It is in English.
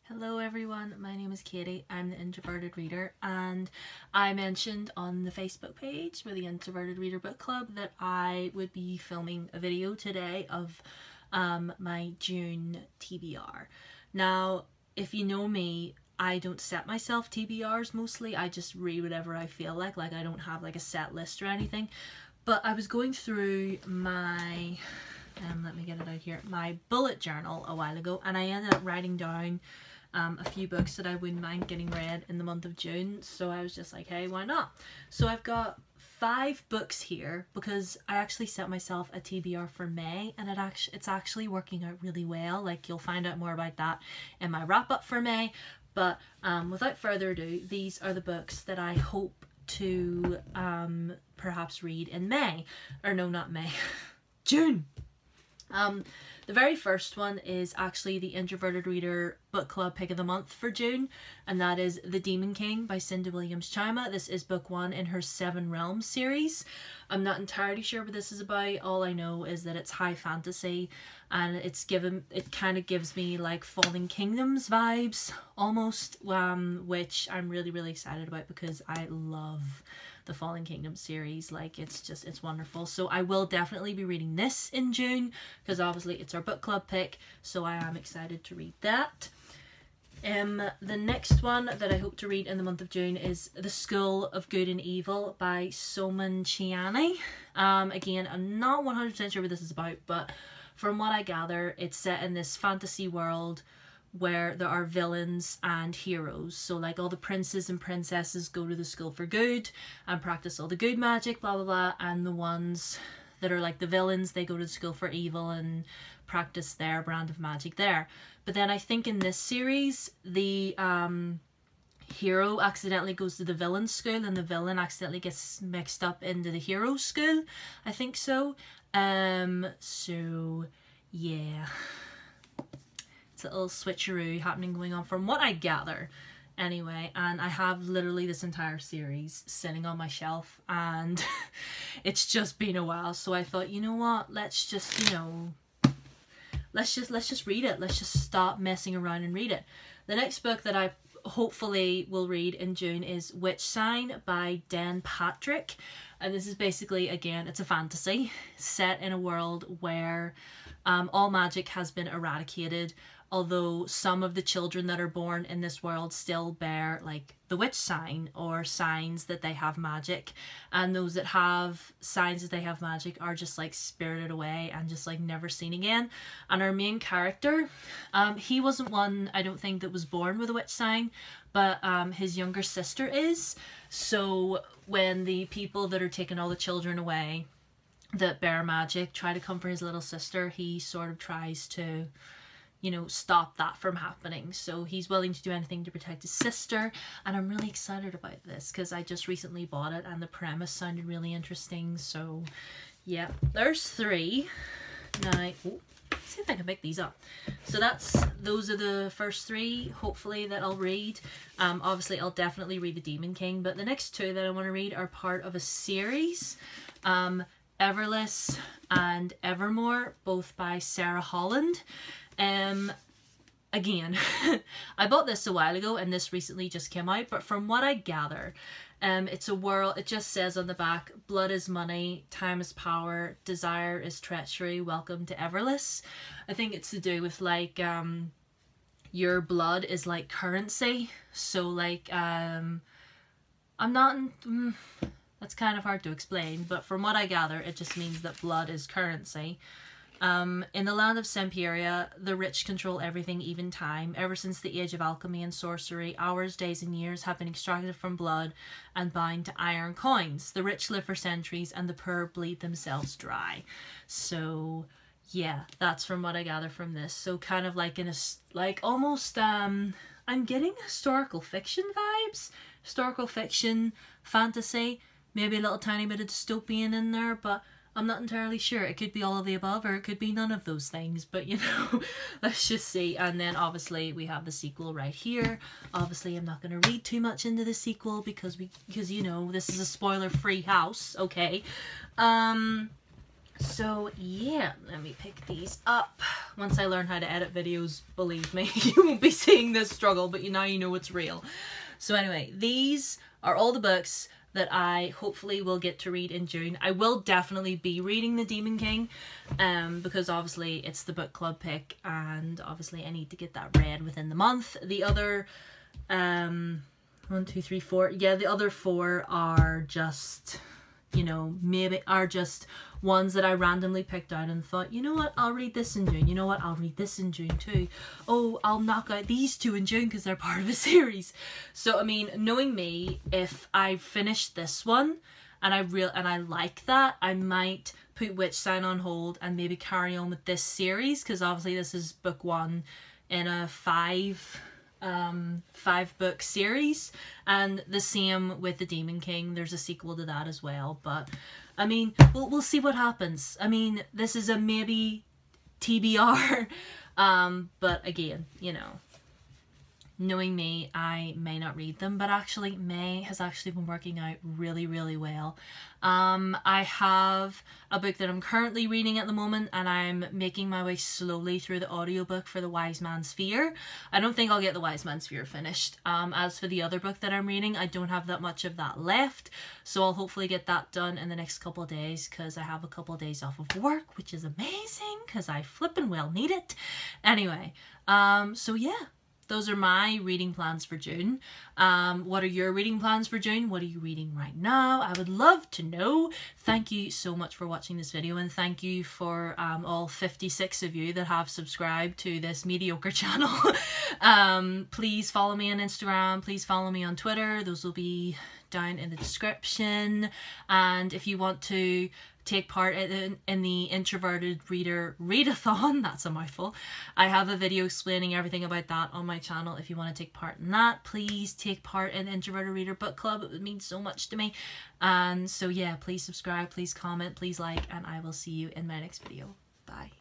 Hello everyone, my name is Katie. I'm the Introverted Reader, and I mentioned on the Facebook page for the Introverted Reader Book Club that I would be filming a video today of my June TBR. Now, if you know me, I don't set myself TBRs mostly. I just read whatever I feel like I don't have like a set list or anything. But I was going through my let me get it out here, my bullet journal a while ago, and I ended up writing down a few books that I wouldn't mind getting read in the month of June. So I was just like, hey, why not? So I've got 5 books here because I actually set myself a TBR for May, and it's actually working out really well. Like, you'll find out more about that in my wrap up for May. But without further ado, these are the books that I hope to perhaps read in May. Or no, not May. June! The very first one is actually the Introverted Reader Book Club Pick of the Month for June, and that is The Demon King by Cinda Williams-Chima. This is book 1 in her 7 Realms series. I'm not entirely sure what this is about. All I know is that it's high fantasy, and it kind of gives me like Fallen Kingdoms vibes almost, which I'm really excited about because I love the Fallen Kingdom series. Like, it's wonderful. So I will definitely be reading this in June because obviously it's our book club pick, so I am excited to read that. The next one that I hope to read in the month of June is The School of Good and Evil by Soman Chayani. Again, I'm not 100% sure what this is about, but from what I gather, it's set in this fantasy world where there are villains and heroes. So like all the princes and princesses go to the school for good and practice all the good magic, blah blah blah, and the ones that are like the villains, they go to the school for evil and practice their brand of magic there. But then I think in this series, the hero accidentally goes to the villain school and the villain accidentally gets mixed up into the hero school. I think so. So yeah, it's a little switcheroo happening going on from what I gather anyway. And I have literally this entire series sitting on my shelf, and it's just been a while, so I thought, you know what, let's just, you know, let's just read it. Let's just stop messing around and read it. The next book that I hopefully will read in June is Witch Sign by Den Patrick, and this is basically, again, it's a fantasy set in a world where all magic has been eradicated, although some of the children that are born in this world still bear like the witch sign or signs that they have magic, and those that have signs that they have magic are just like spirited away and just like never seen again. And our main character, he wasn't one, I don't think, that was born with a witch sign, but his younger sister is. So when the people that are taking all the children away that bear magic try to come for his little sister, he sort of tries to, you know, stop that from happening. So he's willing to do anything to protect his sister, and I'm really excited about this because I just recently bought it and the premise sounded really interesting. So yeah, there's 3. Now, let's see if I can pick these up. So those are the first 3, hopefully, that I'll read. Obviously I'll definitely read The Demon King, but the next 2 that I want to read are part of a series, Everless and Evermore, both by Sarah Holland. Again, I bought this a while ago and this recently just came out, but from what I gather, it's a world, it just says on the back, blood is money, time is power, desire is treachery, welcome to Everless. I think it's to do with like, your blood is like currency. So like, that's kind of hard to explain, but from what I gather, it just means that blood is currency. In the land of Semperia, the rich control everything, even time. Ever since the age of alchemy and sorcery, hours, days and years have been extracted from blood and bound to iron coins. The rich live for centuries and the poor bleed themselves dry. So yeah, that's from what I gather from this. So kind of like almost, I'm getting historical fiction vibes. Historical fiction, fantasy, maybe a little tiny bit of dystopian in there, but I'm not entirely sure. It could be all of the above or it could be none of those things, but you know, let's just see. And then obviously we have the sequel right here. Obviously I'm not going to read too much into the sequel because you know, this is a spoiler free house, okay? So yeah, let me pick these up. Once I learn how to edit videos, believe me, you won't be seeing this struggle, but now you know it's real. So anyway, these are all the books that I hopefully will get to read in June. I will definitely be reading The Demon King, because obviously it's the book club pick, and obviously I need to get that read within the month. The other, 1, 2, 3, 4, yeah, the other 4 are just, you know, maybe are just ones that I randomly picked out and thought, you know what, I'll read this in June. You know what, I'll read this in June too. Oh, I'll knock out these 2 in June because they're part of a series. So I mean, knowing me, if I finish this one and I like that, I might put Witch Sign on hold and maybe carry on with this series, because obviously this is book 1 in a 5 book series, and the same with The Demon King. There's a sequel to that as well, but I mean, we'll see what happens. I mean, this is a maybe TBR, but again, you know, knowing me, I may not read them, but actually May has actually been working out really, really well. I have a book that I'm currently reading at the moment, and I'm making my way slowly through the audiobook for The Wise Man's Fear. I don't think I'll get The Wise Man's Fear finished. As for the other book that I'm reading, I don't have that much of that left, so I'll hopefully get that done in the next couple of days, because I have a couple of days off of work, which is amazing, because I flippin' well need it. Anyway, so yeah. Those are my reading plans for June. What are your reading plans for June? What are you reading right now? I would love to know. Thank you so much for watching this video, and thank you for all 56 of you that have subscribed to this mediocre channel. Please follow me on Instagram. Please follow me on Twitter. Those will be down in the description. And if you want to take part in the Introverted Reader Readathon, that's a mouthful, I have a video explaining everything about that on my channel. If you want to take part in that, please take part in the Introverted Reader Book Club. It would mean so much to me. And so yeah, please subscribe, please comment, please like, and I will see you in my next video. Bye.